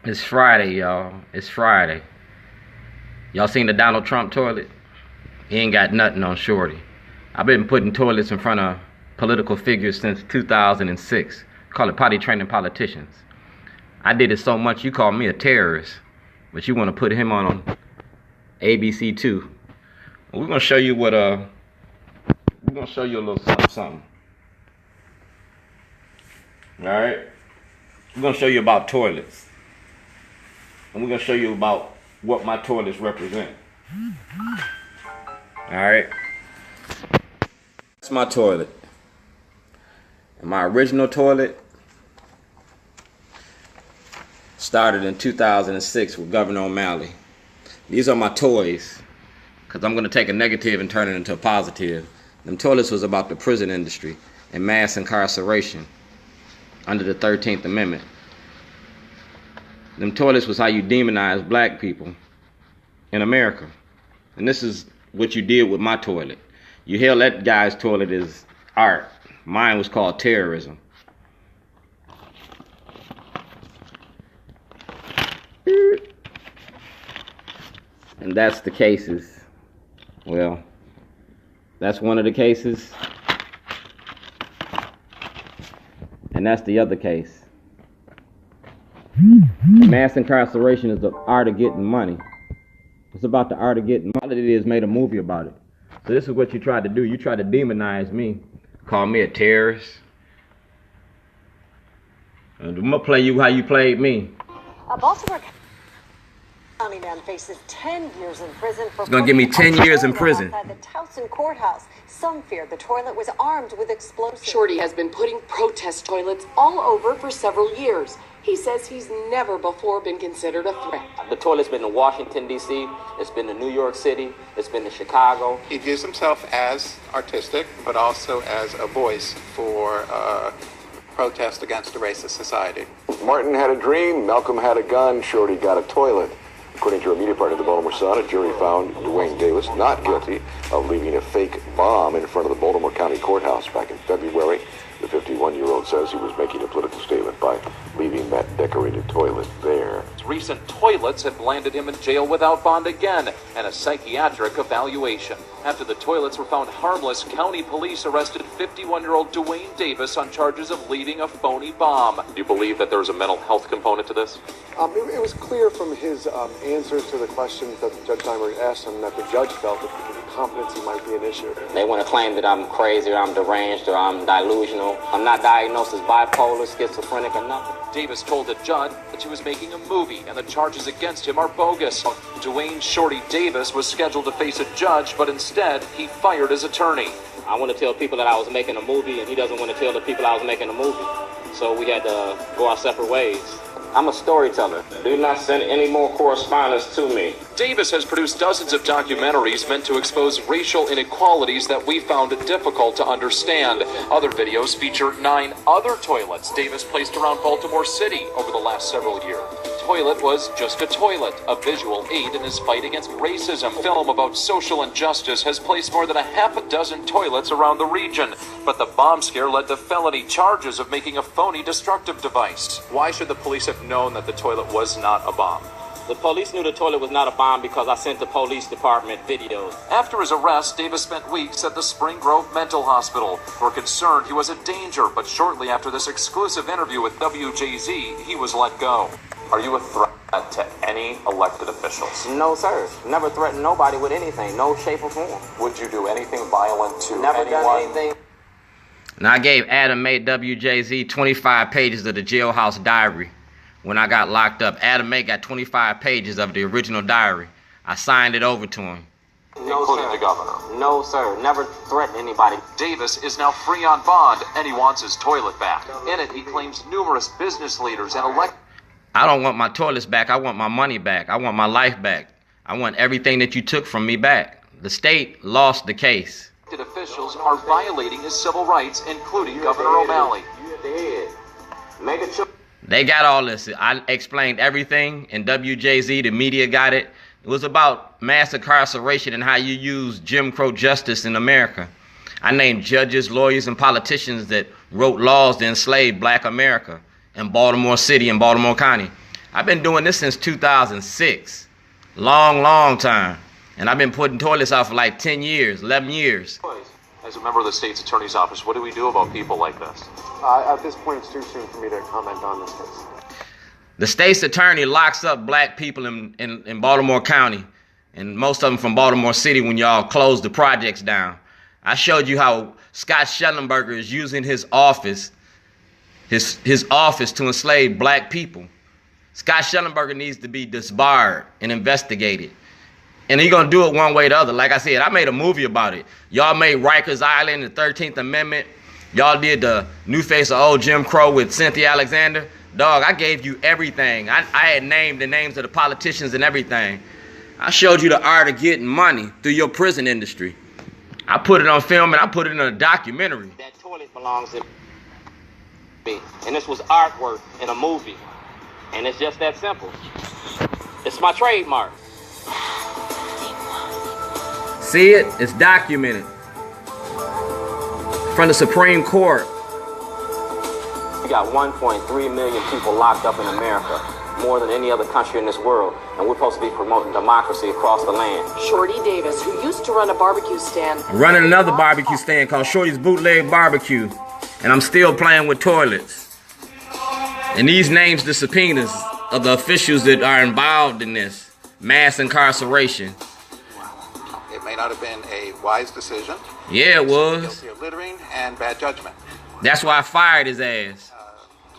It's Friday, y'all. It's Friday. Y'all seen the Donald Trump toilet? He ain't got nothing on Shorty. I've been putting toilets in front of political figures since 2006. Call it potty training politicians. I did it so much you call me a terrorist, but you want to put him on ABC 2. Well, we're gonna show you what we're gonna show you a little something. All right. We're gonna show you about toilets. And we're going to show you about what my toilets represent. Alright. That's my toilet. And my original toilet started in 2006 with Governor O'Malley. These are my toys, because I'm going to take a negative and turn it into a positive. Them toilets was about the prison industry and mass incarceration under the 13th Amendment. Them toilets was how you demonize black people in America. And this is what you did with my toilet. You held that guy's toilet as art. Mine was called terrorism. And that's the cases. Well, that's one of the cases. And that's the other case. Mass incarceration is the art of getting money. It's about the art of getting money. It is made a movie about it. So this is what you tried to do. You tried to demonize me, call me a terrorist. And I'm gonna play you how you played me. A Baltimore County man faces 10 years in prison for. It's gonna give me 10 years in prison. Outside the Towson courthouse. Some feared the toilet was armed with explosives. Shorty has been putting protest toilets all over for several years. He says he's never before been considered a threat. The toilet's been to Washington, D.C., it's been to New York City, it's been to Chicago. He views himself as artistic, but also as a voice for protest against a racist society. Martin had a dream, Malcolm had a gun, Shorty got a toilet. According to a media partner of the Baltimore Sun, a jury found Dwayne Davis not guilty of leaving a fake bomb in front of the Baltimore County Courthouse back in February. The 51-year-old says he was making a political statement by leaving that decorated toilet there. Recent toilets have landed him in jail without bond again and a psychiatric evaluation. After the toilets were found harmless, county police arrested 51-year-old Dwayne Davis on charges of leaving a phony bomb. Do you believe that there's a mental health component to this? It was clear from his answers to the questions that Judge Steinberg asked him that the judge felt that competency might be an issue. They want to claim that I'm crazy or I'm deranged or I'm delusional. I'm not diagnosed as bipolar, schizophrenic, or nothing. Davis told the judge that she was making a movie and the charges against him are bogus. Dwayne Shorty Davis was scheduled to face a judge, but instead he fired his attorney. I want to tell people that I was making a movie, and he doesn't want to tell the people I was making a movie. So we had to go our separate ways. I'm a storyteller. Do not send any more correspondence to me. Davis has produced dozens of documentaries meant to expose racial inequalities that we found difficult to understand. Other videos feature 9 other toilets Davis placed around Baltimore City over the last several years. Toilet was just a toilet, a visual aid in his fight against racism. Film about social injustice has placed more than a half a dozen toilets around the region, but the bomb scare led to felony charges of making a phony destructive device. Why should the police have known that the toilet was not a bomb? The police knew the toilet was not a bomb because I sent the police department videos. After his arrest, Davis spent weeks at the Spring Grove Mental Hospital. We're concerned he was a danger, but shortly after this exclusive interview with WJZ, he was let go. Are you a threat to any elected officials? No, sir. Never threatened nobody with anything, no shape or form. Would you do anything violent to Never anyone? done anything. Now I gave Adam May WJZ 25 pages of the jailhouse diary when I got locked up. Adam May got 25 pages of the original diary. I signed it over to him. No, including sir. the governor. No, sir. Never threatened anybody. Davis is now free on bond, and he wants his toilet back. In it, he claims numerous business leaders and I don't want my toilets back. I want my money back. I want my life back. I want everything that you took from me back. The state lost the case. elected officials are violating his civil rights, including Governor O'Malley. They got all this. I explained everything in WJZ. The media got it. It was about mass incarceration and how you use Jim Crow justice in America. I named judges, lawyers, and politicians that wrote laws to enslave black America in Baltimore City and Baltimore County. I've been doing this since 2006. Long time. And I've been putting toilets out for like 10 years, 11 years. As a member of the state's attorney's office, what do we do about people like this? At this point, it's too soon for me to comment on this case. The state's attorney locks up black people in Baltimore County, and most of them from Baltimore City when y'all closed the projects down. I showed you how Scott Schellenberger is using his office to enslave black people. Scott Schellenberger needs to be disbarred and investigated. And he's gonna do it one way or the other. Like I said, I made a movie about it. Y'all made Rikers Island, the 13th Amendment. Y'all did the New Face of Old Jim Crow with Cynthia Alexander. Dog, I gave you everything. I had named the names of the politicians and everything. I showed you the art of getting money through your prison industry. I put it on film and I put it in a documentary. That toilet belongs to me. And this was artwork in a movie. And it's just that simple. It's my trademark. See it? It's documented. From the Supreme Court. We got 1.3 million people locked up in America, more than any other country in this world, and we're supposed to be promoting democracy across the land. Shorty Davis, who used to run a barbecue stand. I'm running another barbecue stand called Shorty's Bootleg Barbecue, and I'm still playing with toilets. And these names the subpoenas of the officials that are involved in this mass incarceration. It may not have been a wise decision. Yeah, it was. Guilty of littering and bad judgment. That's why I fired his ass.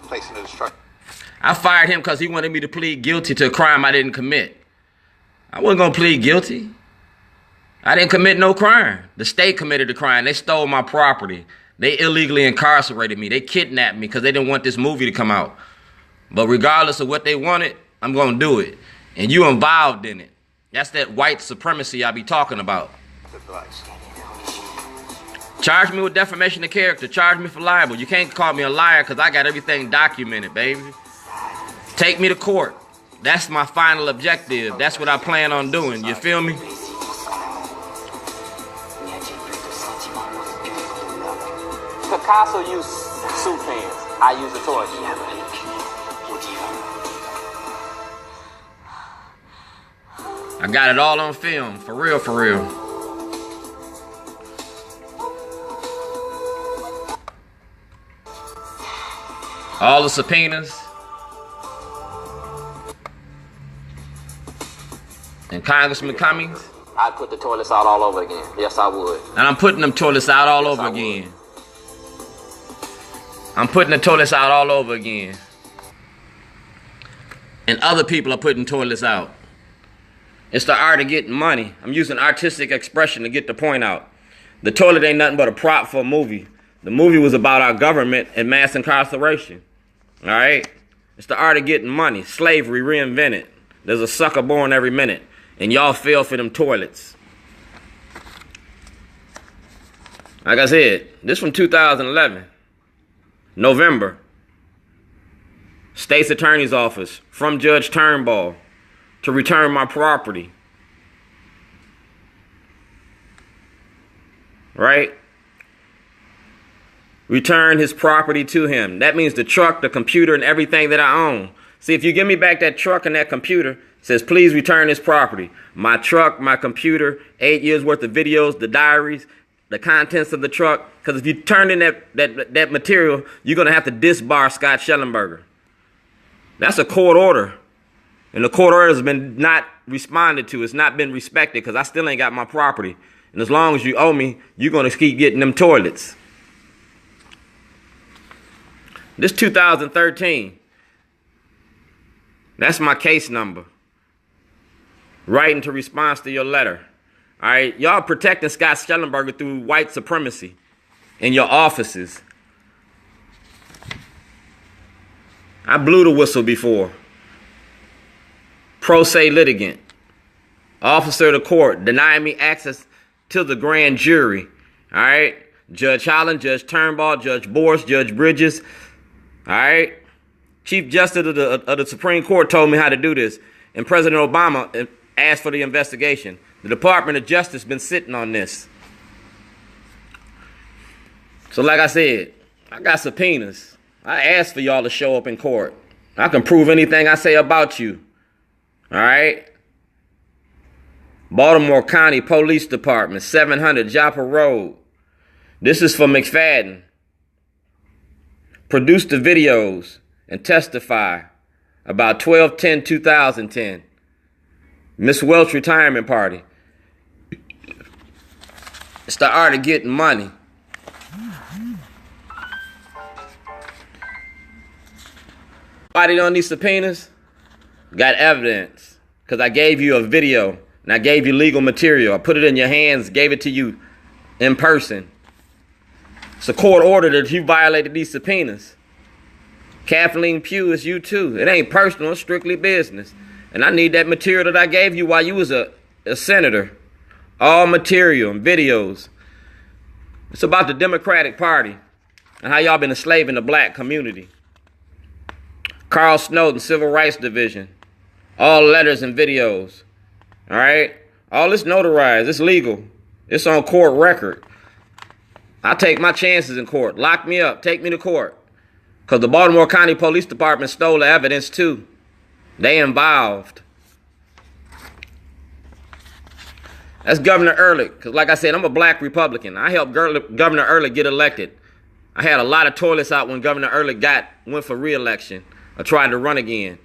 Placing a destruction. I fired him because he wanted me to plead guilty to a crime I didn't commit. I wasn't going to plead guilty. I didn't commit no crime. The state committed the crime. They stole my property. They illegally incarcerated me. They kidnapped me because they didn't want this movie to come out. But regardless of what they wanted, I'm going to do it. And you involved in it. That's that white supremacy I be talking about. Advice. Charge me with defamation of character. Charge me for libel. You can't call me a liar because I got everything documented, baby. Take me to court. That's my final objective. That's what I plan on doing. You feel me? Picasso used soup pans. I use a torch. I got it all on film. For real, for real. All the subpoenas. And Congressman Cummings. I'd put the toilets out all over again. Yes, I would. And I'm putting them toilets out all over again. I'm putting the toilets out all over again. And other people are putting toilets out. It's the art of getting money. I'm using artistic expression to get the point out. The toilet ain't nothing but a prop for a movie. The movie was about our government and mass incarceration. All right? It's the art of getting money. Slavery reinvented. There's a sucker born every minute. And y'all fell for them toilets. Like I said, this from 2011. November. State's Attorney's Office from Judge Turnbull to return my property. Right? Return his property to him. That means the truck, the computer, and everything that I own. See, if you give me back that truck and that computer, it says, please return this property. My truck, my computer, 8 years worth of videos, the diaries, the contents of the truck. Because if you turn in that material, you're going to have to disbar Scott Schellenberger. That's a court order. And the court order has been not responded to. It's not been respected because I still ain't got my property. And as long as you owe me, you're going to keep getting them toilets. This 2013. That's my case number. Writing to response to your letter. All right. Y'all protecting Scott Schellenberger through white supremacy in your offices. I blew the whistle before. Pro se litigant. Officer of the court denying me access to the grand jury. All right. Judge Holland, Judge Turnbull, Judge Boris, Judge Bridges. All right. Chief Justice of the Supreme Court told me how to do this. And President Obama asked for the investigation. The Department of Justice been sitting on this. So like I said, I got subpoenas. I asked for y'all to show up in court. I can prove anything I say about you. All right? Baltimore County Police Department, 700 Joppa Road. This is for McFadden. Produce the videos and testify about 12/10/2010. Miss Welch retirement party. It's the art of getting money. Anybody on these subpoenas got evidence, because I gave you a video and I gave you legal material. I put it in your hands, gave it to you in person. It's a court order that you violated these subpoenas. Kathleen Pugh, is you too. It ain't personal, it's strictly business. And I need that material that I gave you while you was a senator. All material and videos. It's about the Democratic Party and how y'all been enslaving the black community. Carl Snowden, Civil Rights Division. All letters and videos. All right? All this notarized. It's legal. It's on court record. I take my chances in court. Lock me up. Take me to court. Because the Baltimore County Police Department stole the evidence too. They involved. That's Governor Ehrlich. Because like I said, I'm a black Republican. I helped Governor Ehrlich get elected. I had a lot of toilets out when Governor Ehrlich went for re-election. I tried to run again.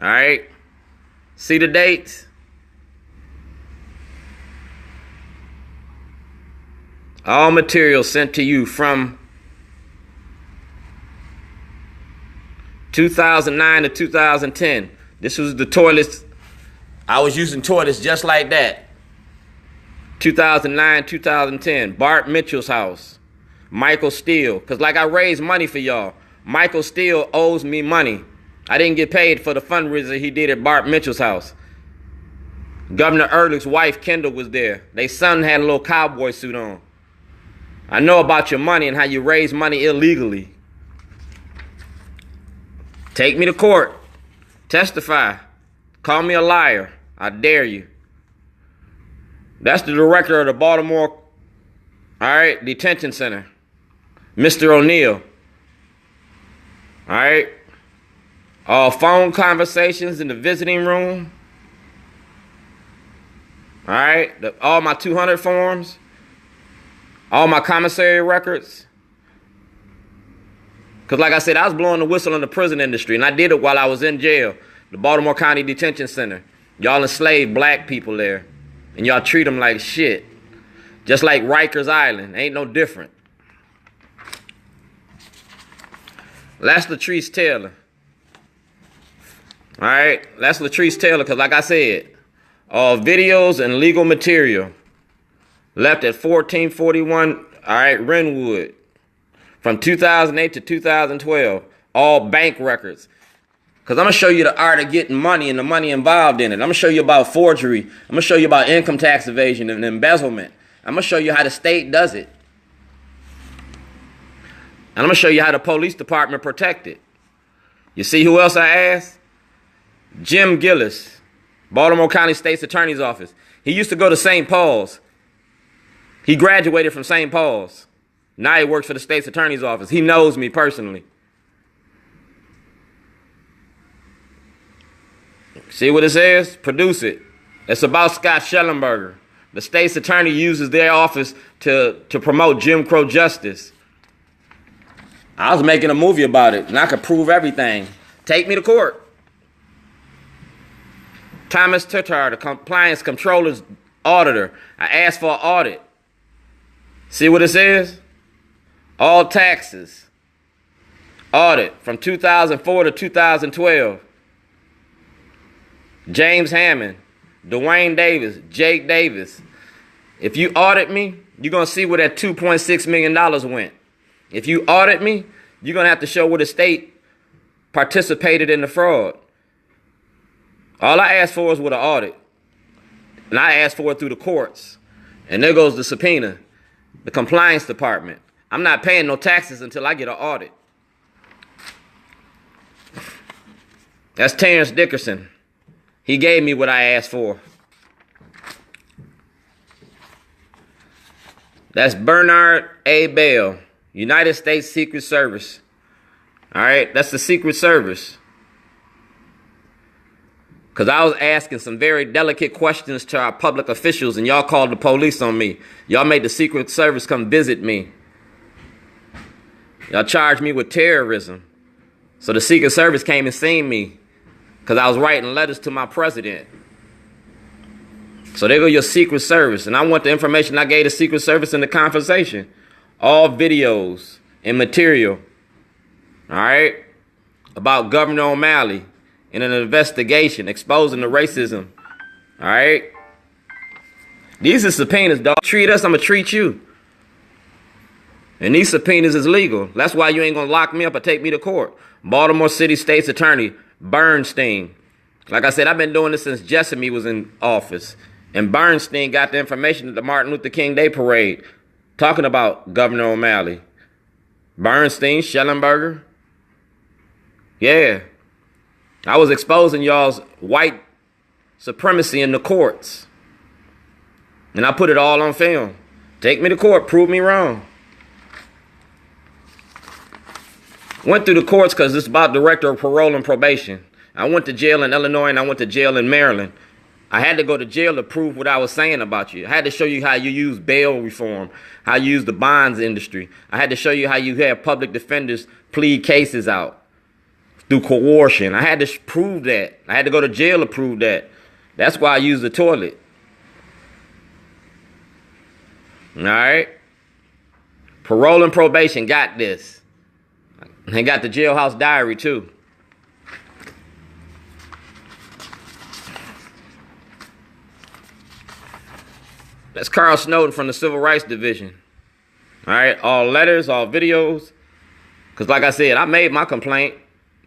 All right? See the dates? All material sent to you from 2009 to 2010. This was the toilets. I was using toilets just like that. 2009, 2010. Bart Mitchell's house. Michael Steele. Because like I raised money for y'all. Michael Steele owes me money. I didn't get paid for the fundraiser he did at Bart Mitchell's house. Governor Ehrlich's wife, Kendall, was there. Their son had a little cowboy suit on. I know about your money and how you raise money illegally. Take me to court. Testify. Call me a liar. I dare you. That's the director of the Baltimore, all right, detention center, Mr. O'Neill. All right. All phone conversations in the visiting room. All right. All my 200 forms. All my commissary records. Because like I said, I was blowing the whistle in the prison industry, and I did it while I was in jail, the Baltimore County Detention Center. Y'all enslaved black people there, and y'all treat them like shit. Just like Rikers Island. Ain't no different. That's Latrice Taylor. All right, that's Latrice Taylor, because like I said, all videos and legal material left at 1441, all right, Renwood, from 2008 to 2012, all bank records. Because I'm going to show you the art of getting money and the money involved in it. I'm going to show you about forgery. I'm going to show you about income tax evasion and embezzlement. I'm going to show you how the state does it. And I'm going to show you how the police department protect it. You see who else I asked? Jim Gillis, Baltimore County State's Attorney's Office. He used to go to St. Paul's. He graduated from St. Paul's. Now he works for the State's Attorney's Office. He knows me personally. See what it says? Produce it. It's about Scott Schellenberger. The state's attorney uses their office to promote Jim Crow justice. I was making a movie about it, and I could prove everything. Take me to court. Thomas Tatar, the compliance controller's auditor. I asked for an audit. See what it says? All taxes. Audit from 2004 to 2012. James Hammond, Dwayne Davis, Jake Davis. If you audit me, you're going to see where that $2.6 million went. If you audit me, you're going to have to show where the state participated in the fraud. All I asked for is with an audit. And I asked for it through the courts. And there goes the subpoena, the compliance department. I'm not paying no taxes until I get an audit. That's Terrence Dickerson. He gave me what I asked for. That's Bernard A. Bell, United States Secret Service. All right, that's the Secret Service. Because I was asking some very delicate questions to our public officials, and y'all called the police on me. Y'all made the Secret Service come visit me. Y'all charged me with terrorism. So the Secret Service came and seen me because I was writing letters to my president. So there go your Secret Service. And I want the information I gave the Secret Service in the conversation. All videos and material, all right, about Governor O'Malley in an investigation exposing the racism, all right? These are subpoenas, dog. Treat us, I'm going to treat you. And these subpoenas is legal. That's why you ain't going to lock me up or take me to court. Baltimore City State's Attorney Bernstein. Like I said, I've been doing this since Jessamy was in office. And Bernstein got the information at the Martin Luther King Day Parade talking about Governor O'Malley. Bernstein, Schellenberger. Yeah. I was exposing y'all's white supremacy in the courts. And I put it all on film. Take me to court, prove me wrong. Went through the courts because it's about director of parole and probation. I went to jail in Illinois and I went to jail in Maryland. I had to go to jail to prove what I was saying about you. I had to show you how you use bail reform, how you use the bonds industry. I had to show you how you have public defenders plead cases out through coercion. I had to prove that. I had to go to jail to prove that. That's why I use the toilet. All right? Parole and probation got this. They got the jailhouse diary too. That's Carl Snowden from the Civil Rights Division. All right, all letters, all videos. Because like I said, I made my complaint.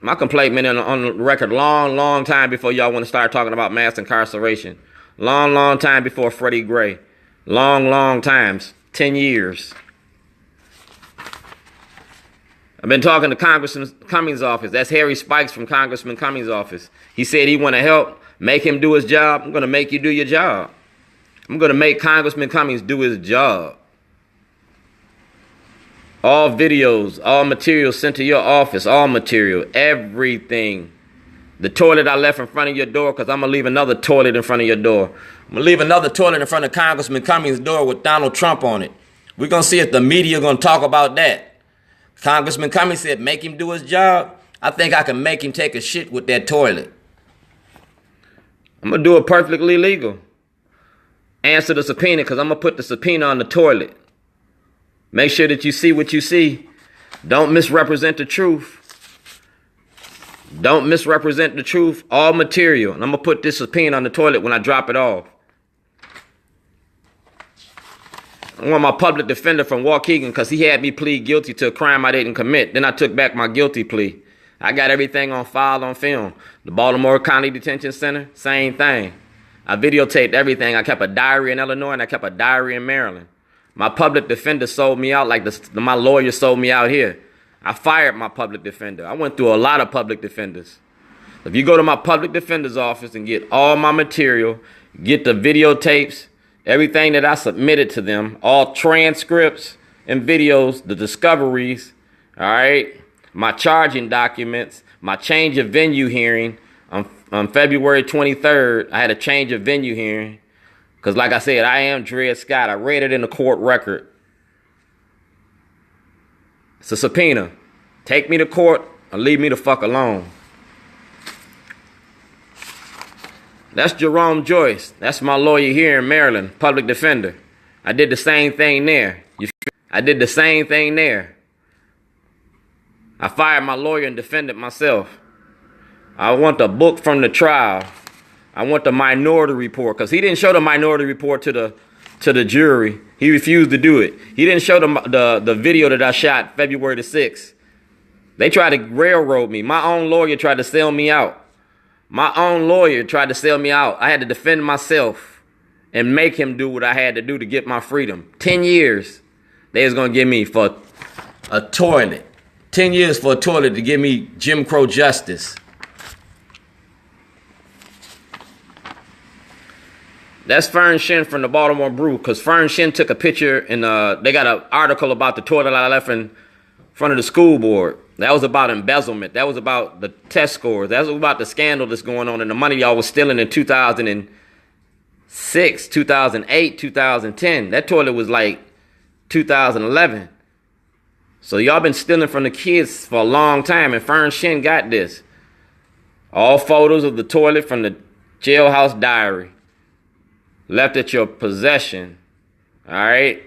My complaint been on the record long time before y'all want to start talking about mass incarceration. Long time before Freddie Gray. Long times. 10 years. I've been talking to Congressman Cummings' office. That's Harry Spikes from Congressman Cummings' office. He said he want to help, make him do his job. I'm going to make you do your job. I'm going to make Congressman Cummings do his job. All videos, all material sent to your office, all material, everything. The toilet I left in front of your door, because I'm going to leave another toilet in front of your door. I'm going to leave another toilet in front of Congressman Cummings' door with Donald Trump on it. We're going to see if the media going to talk about that. Congressman Cummings said, make him do his job. I think I can make him take a shit with that toilet. I'm going to do it perfectly legal. Answer the subpoena, because I'm going to put the subpoena on the toilet. Make sure that you see what you see. Don't misrepresent the truth. Don't misrepresent the truth. All material. And I'm going to put this subpoena on the toilet when I drop it off. I want my public defender from Waukegan because he had me plead guilty to a crime I didn't commit. Then I took back my guilty plea. I got everything on file on film. The Baltimore County Detention Center, same thing. I videotaped everything. I kept a diary in Illinois and I kept a diary in Maryland. My public defender sold me out like my lawyer sold me out here. I fired my public defender. I went through a lot of public defenders. If you go to my public defender's office and get all my material, get the videotapes, everything that I submitted to them, all transcripts and videos, the discoveries, all right, my charging documents, my change of venue hearing on February 23rd, I had a change of venue hearing. Because like I said, I am Dred Scott. I read it in the court record. It's a subpoena. Take me to court or leave me the fuck alone. That's Jerome Joyce. That's my lawyer here in Maryland, public defender. I did the same thing there. I did the same thing there. I fired my lawyer and defended myself. I want the book from the trial. I want the minority report because he didn't show the minority report to the jury. He refused to do it. He didn't show the video that I shot February the 6th. They tried to railroad me. My own lawyer tried to sell me out. My own lawyer tried to sell me out. I had to defend myself and make him do what I had to do to get my freedom. 10 years they was going to give me for a toilet. 10 years for a toilet to give me Jim Crow justice. That's Fern Shin from the Baltimore Brew, because Fern Shin took a picture and they got an article about the toilet I left in front of the school board. That was about embezzlement. That was about the test scores. That was about the scandal that's going on and the money y'all was stealing in 2006, 2008, 2010. That toilet was like 2011. So y'all been stealing from the kids for a long time, and Fern Shin got this. All photos of the toilet from the jailhouse diary left at your possession. All right?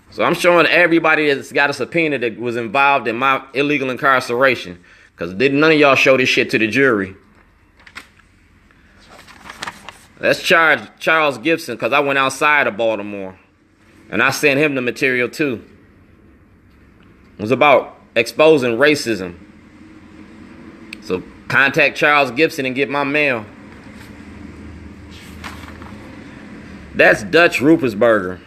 So I'm showing everybody that's got a subpoena that was involved in my illegal incarceration, because none of y'all show this shit to the jury. Let's charge Charles Gibson, because I went outside of Baltimore and I sent him the material too. It was about exposing racism. So contact Charles Gibson and get my mail. That's Dutch Rupersberger.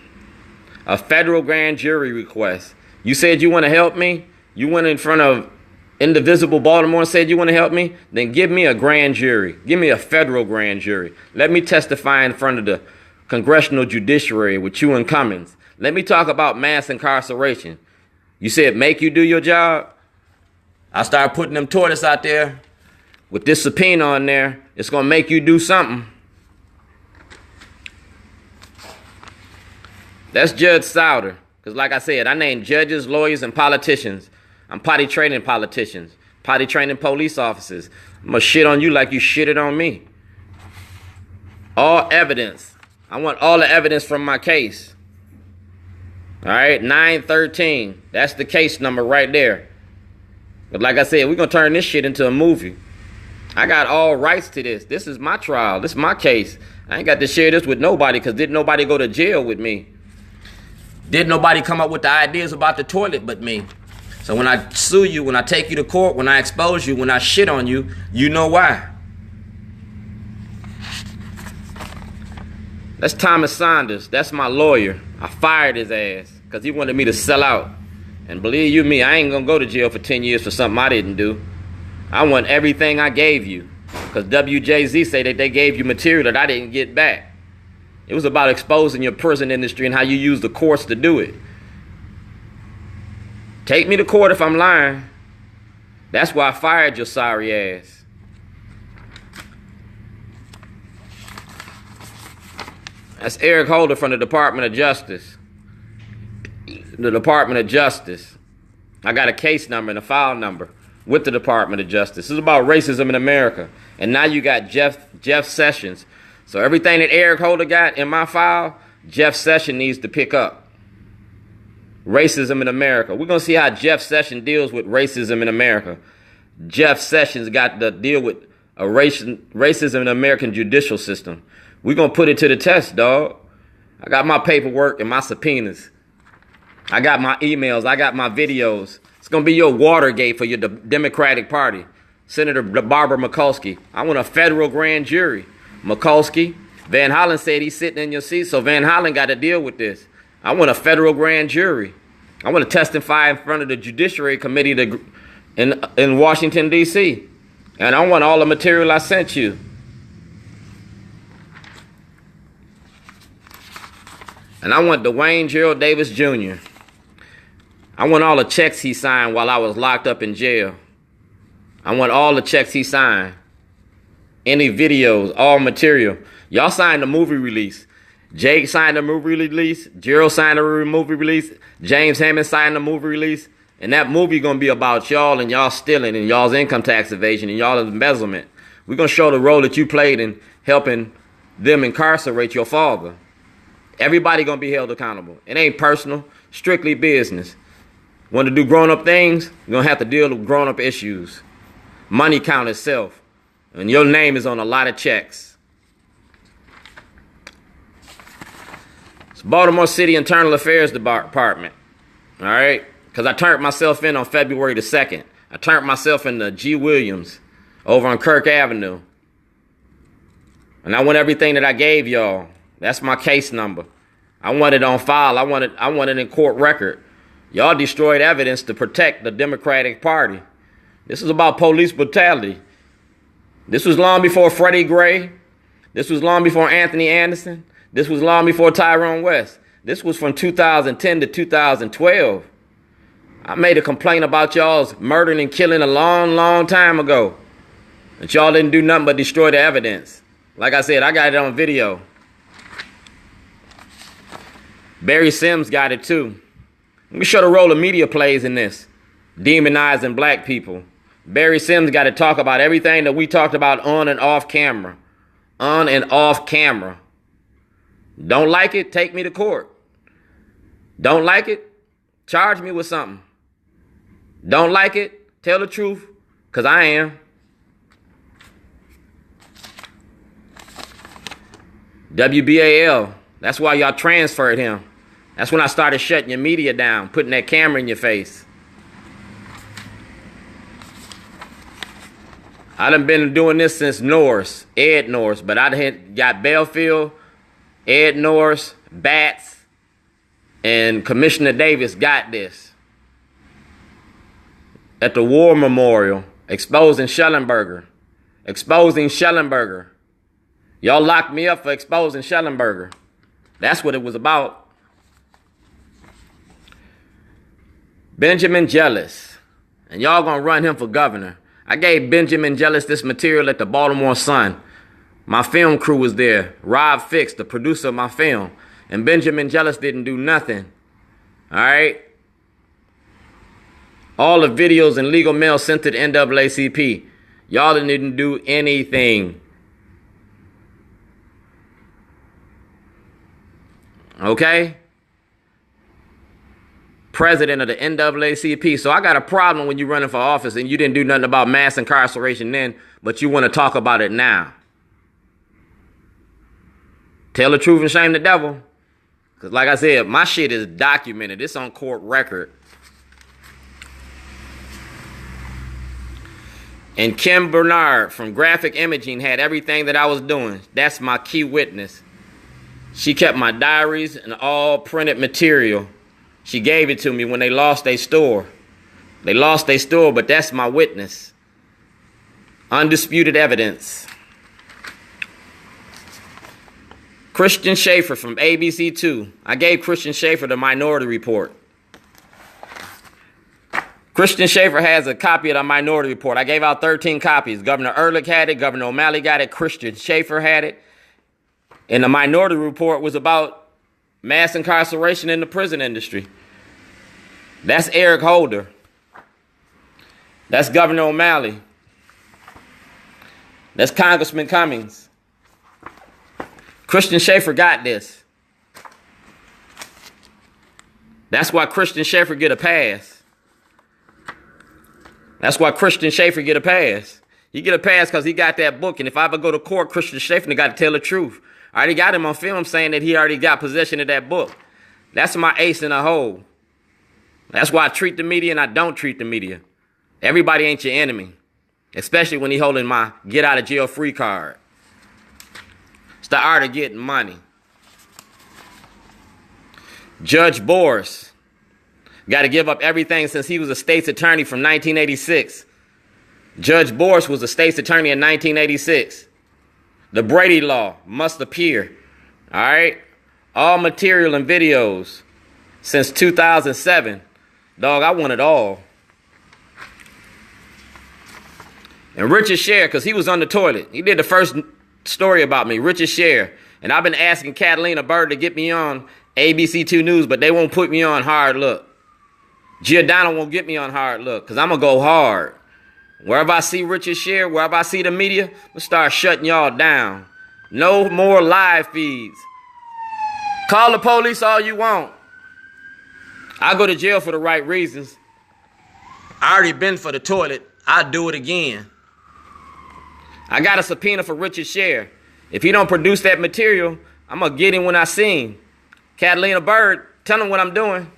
A federal grand jury request. You said you want to help me? You went in front of Indivisible Baltimore and said you want to help me? Then give me a grand jury. Give me a federal grand jury. Let me testify in front of the congressional judiciary with you and Cummings. Let me talk about mass incarceration. You said make you do your job? I started putting them toilets out there with this subpoena on there. It's going to make you do something. That's Judge Souter. Because like I said, I named judges, lawyers, and politicians. I'm potty training politicians. Potty training police officers. I'm going to shit on you like you shitted on me. All evidence. I want all the evidence from my case. All right, 913. That's the case number right there. But like I said, we're going to turn this shit into a movie. I got all rights to this. This is my trial. This is my case. I ain't got to share this with nobody, because didn't nobody go to jail with me. Didn't nobody come up with the ideas about the toilet but me. So when I sue you, when I take you to court, when I expose you, when I shit on you, you know why. That's Thomas Saunders. That's my lawyer. I fired his ass because he wanted me to sell out. And believe you me, I ain't going to go to jail for 10 years for something I didn't do. I want everything I gave you. Because WJZ say that they gave you material that I didn't get back. It was about exposing your prison industry and how you use the courts to do it. Take me to court if I'm lying. That's why I fired your sorry ass. That's Eric Holder from the Department of Justice. The Department of Justice. I got a case number and a file number with the Department of Justice. This is about racism in America. And now you got Jeff Sessions. So everything that Eric Holder got in my file, Jeff Sessions needs to pick up. Racism in America. We're going to see how Jeff Sessions deals with racism in America. Jeff Sessions got to deal with racism in the American judicial system. We're going to put it to the test, dog. I got my paperwork and my subpoenas. I got my emails. I got my videos. It's going to be your Watergate for your Democratic Party. Senator Barbara Mikulski. I want a federal grand jury. Mikulski. Van Hollen said he's sitting in your seat, so Van Hollen got to deal with this. I want a federal grand jury. I want to testify in front of the Judiciary Committee in Washington, D.C. And I want all the material I sent you. And I want Dwayne Gerald Davis Jr. I want all the checks he signed while I was locked up in jail. I want all the checks he signed. Any videos, all material. Y'all signed the movie release. Jake signed the movie release. Gerald signed the movie release. James Hammond signed the movie release. And that movie gonna be about y'all and y'all stealing and y'all's income tax evasion and y'all's embezzlement. We're gonna show the role that you played in helping them incarcerate your father. Everybody gonna be held accountable. It ain't personal, strictly business. Want to do grown-up things? You're gonna have to deal with grown-up issues. Money count itself. And your name is on a lot of checks. It's Baltimore City Internal Affairs Department. All right? Because I turned myself in on February the 2nd. I turned myself in to G. Williams over on Kirk Avenue. And I want everything that I gave y'all. That's my case number. I want it on file. I want it in court record. Y'all destroyed evidence to protect the Democratic Party. This is about police brutality. This was long before Freddie Gray. This was long before Anthony Anderson. This was long before Tyrone West. This was from 2010 to 2012. I made a complaint about y'all's murdering and killing a long time ago. But y'all didn't do nothing but destroy the evidence. Like I said, I got it on video. Barry Sims got it too. Let me show the role the media plays in this. Demonizing black people. Barry Sims got to talk about everything that we talked about on and off camera. On and off camera. Don't like it? Take me to court. Don't like it? Charge me with something. Don't like it? Tell the truth, because I am. WBAL. That's why y'all transferred him. That's when I started shutting your media down, putting that camera in your face. I done been doing this since Norris, Ed Norris, but I got Belfield, Ed Norris, Batts, and Commissioner Davis got this. At the War Memorial, exposing Schellenberger. Exposing Schellenberger. Y'all locked me up for exposing Schellenberger. That's what it was about. Benjamin Jealous. And y'all gonna run him for governor. I gave Benjamin Jealous this material at the Baltimore Sun. My film crew was there. Rob Fix, the producer of my film. And Benjamin Jealous didn't do nothing. All right? All the videos and legal mail sent to the NAACP. Y'all didn't do anything. Okay? President of the NAACP. So I got a problem when you're running for office and you didn't do nothing about mass incarceration then, but you want to talk about it now. Tell the truth and shame the devil. Because like I said, my shit is documented. It's on court record. And Kim Bernard from Graphic Imaging had everything that I was doing. That's my key witness. She kept my diaries and all printed material. She gave it to me when they lost their store. They lost their store, but that's my witness. Undisputed evidence. Christian Schaefer from ABC2. I gave Christian Schaefer the Minority Report. Christian Schaefer has a copy of the Minority Report. I gave out 13 copies. Governor Ehrlich had it. Governor O'Malley got it. Christian Schaefer had it. And the Minority Report was about mass incarceration in the prison industry. That's Eric Holder. That's Governor O'Malley. That's Congressman Cummings. Christian Schaefer got this. That's why Christian Schaefer get a pass. That's why Christian Schaefer get a pass. He get a pass because he got that book. And if I ever go to court, Christian Schaefer got to tell the truth. I already got him on film saying that he already got possession of that book. That's my ace in the hole. That's why I treat the media and I don't treat the media. Everybody ain't your enemy. Especially when he holding my get out of jail free card. It's the art of getting money. Judge Boris got to give up everything since he was a state's attorney from 1986. Judge Boris was a state's attorney in 1986. The Brady Law must appear. All right? All material and videos since 2007. Dog, I want it all. And Richard Sher, because he was on the toilet. He did the first story about me, Richard Sher. And I've been asking Catalina Bird to get me on ABC2 News, but they won't put me on Hard Look. Giordano won't get me on Hard Look, because I'm going to go hard. Wherever I see Richard Sher, wherever I see the media, I'm going to start shutting y'all down. No more live feeds. Call the police all you want. I go to jail for the right reasons. I already been for the toilet. I'll do it again. I got a subpoena for Richard Sher. If he don't produce that material, I'm going to get him when I see him. Catalina Bird, tell him what I'm doing.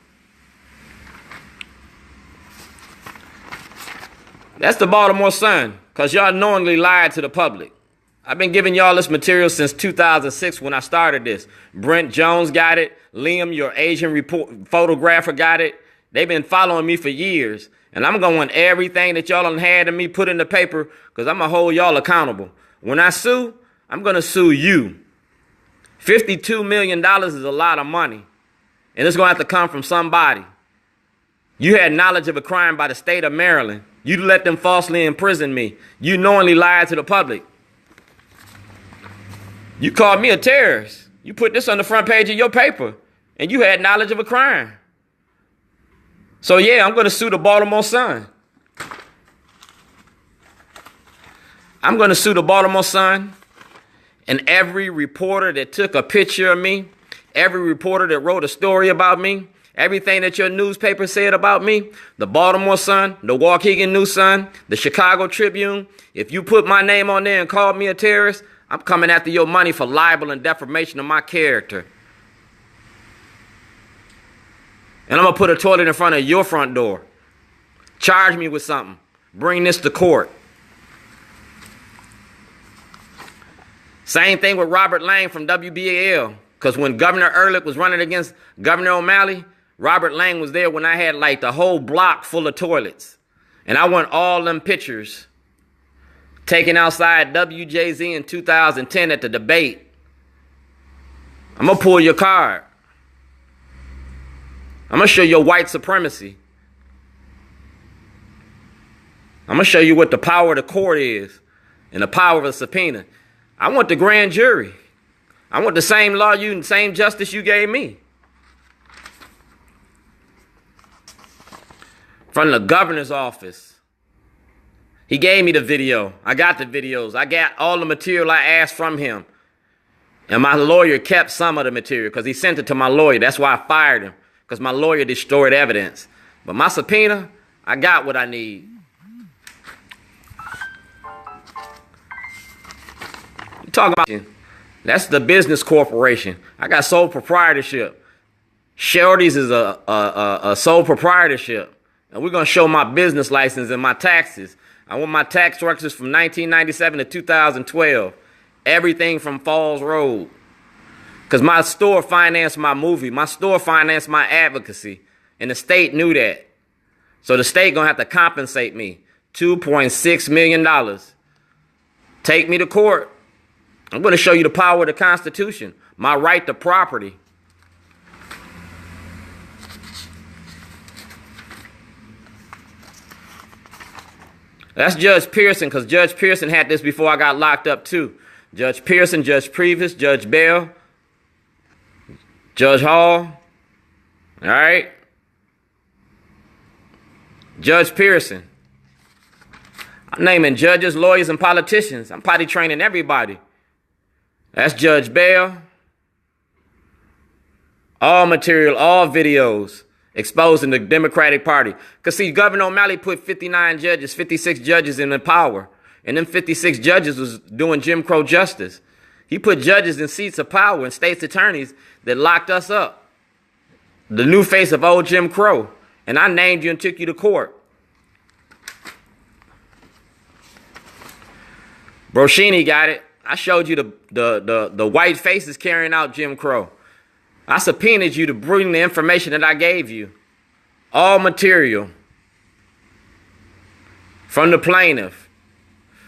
That's the Baltimore Sun, because y'all knowingly lied to the public. I've been giving y'all this material since 2006 when I started this. Brent Jones got it. Liam, your Asian photographer, got it. They've been following me for years. And I'm going to want everything that y'all done had to me put in the paper, because I'm going to hold y'all accountable. When I sue, I'm going to sue you. $52 million is a lot of money. And it's going to have to come from somebody. You had knowledge of a crime by the state of Maryland. You let them falsely imprison me. You knowingly lied to the public. You called me a terrorist. You put this on the front page of your paper, and you had knowledge of a crime. So yeah, I'm going to sue the Baltimore Sun. I'm going to sue the Baltimore Sun and every reporter that took a picture of me, every reporter that wrote a story about me, everything that your newspaper said about me, the Baltimore Sun, the Waukegan News Sun, the Chicago Tribune. If you put my name on there and called me a terrorist, I'm coming after your money for libel and defamation of my character. And I'm going to put a toilet in front of your front door. Charge me with something. Bring this to court. Same thing with Robert Lang from WBAL. Because when Governor Ehrlich was running against Governor O'Malley, Robert Lang was there when I had like the whole block full of toilets. And I want all them pictures taken outside WJZ in 2010 at the debate. I'm going to pull your card. I'm going to show you white supremacy. I'm going to show you what the power of the court is and the power of a subpoena. I want the grand jury. I want the same law you and same justice you gave me. From the governor's office. He gave me the video. I got the videos. I got all the material I asked from him. And my lawyer kept some of the material because he sent it to my lawyer. That's why I fired him, because my lawyer destroyed evidence. But my subpoena, I got what I need. You talking about, that's the business corporation. I got sole proprietorship. Shorty's is a sole proprietorship. And we're going to show my business license and my taxes. I want my tax records from 1997 to 2012. Everything from Falls Road. Because my store financed my movie. My store financed my advocacy. And the state knew that. So the state going to have to compensate me. $2.6 million. Take me to court. I'm going to show you the power of the Constitution. My right to property. That's Judge Pearson, because Judge Pearson had this before I got locked up too. Judge Pearson, Judge Previs, Judge Bell, Judge Hall. All right. Judge Pearson. I'm naming judges, lawyers, and politicians. I'm potty training everybody. That's Judge Bell. All material, all videos exposing the Democratic Party. Because see, Governor O'Malley put 59 judges, 56 judges in the power. And them 56 judges was doing Jim Crow justice. He put judges in seats of power and state's attorneys that locked us up. The new face of old Jim Crow. And I named you and took you to court. Broshini got it. I showed you the white faces carrying out Jim Crow. I subpoenaed you to bring the information that I gave you. All material. From the plaintiff.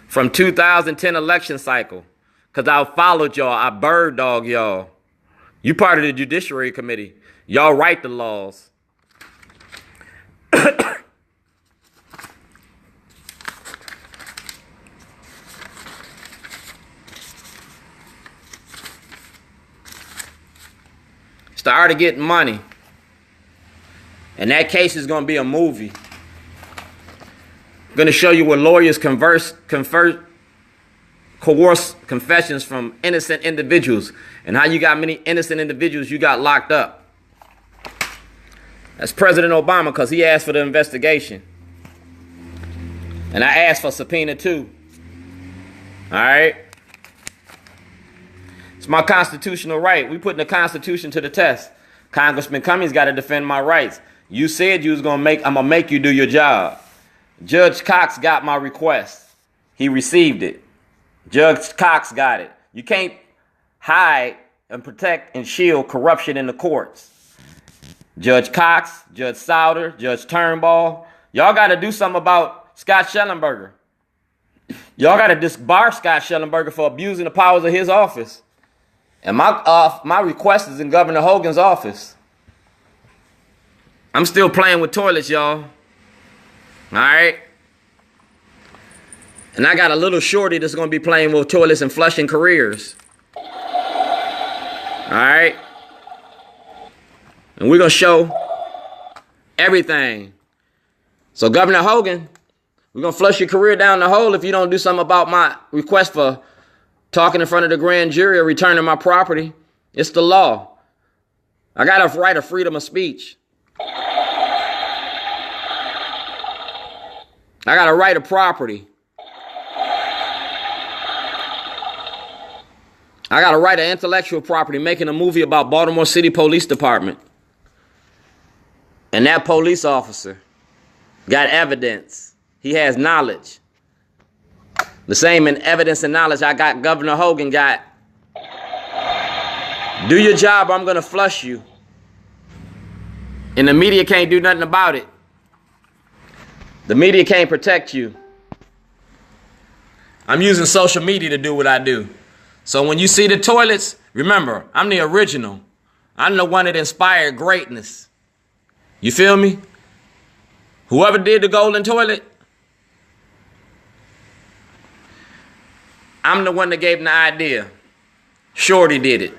From 2010 election cycle. Because I followed y'all. I bird dog y'all. You part of the Judiciary Committee. Y'all write the laws. Started getting money. And that case is going to be a movie. I'm going to show you where lawyers coerce confessions from innocent individuals. And how you got many innocent individuals you got locked up. That's President Obama, because he asked for the investigation. And I asked for subpoena too. All right? It's my constitutional right. We putting the Constitution to the test. Congressman Cummings got to defend my rights. You said you was I'm gonna make you do your job. Judge Cox got my request. He received it. Judge Cox got it. You can't hide and protect and shield corruption in the courts. Judge Cox, Judge Souder, Judge Turnbull, y'all got to do something about Scott Schellenberger. Y'all got to disbar Scott Schellenberger for abusing the powers of his office. And my request is in Governor Hogan's office. I'm still playing with toilets, y'all. All right? And I got a little shorty that's going to be playing with toilets and flushing careers. All right? And we're going to show everything. So Governor Hogan, we're going to flush your career down the hole if you don't do something about my request for talking in front of the grand jury or returning my property. It's the law. I got a right of freedom of speech. I got a right of property. I got a right of intellectual property, making a movie about Baltimore City Police Department. And that police officer got evidence. He has knowledge. The same in evidence and knowledge I got Governor Hogan got. Do your job or I'm going to flush you. And the media can't do nothing about it. The media can't protect you. I'm using social media to do what I do. So when you see the toilets, remember, I'm the original. I'm the one that inspired greatness. You feel me? Whoever did the golden toilet, I'm the one that gave them the idea. Shorty did it.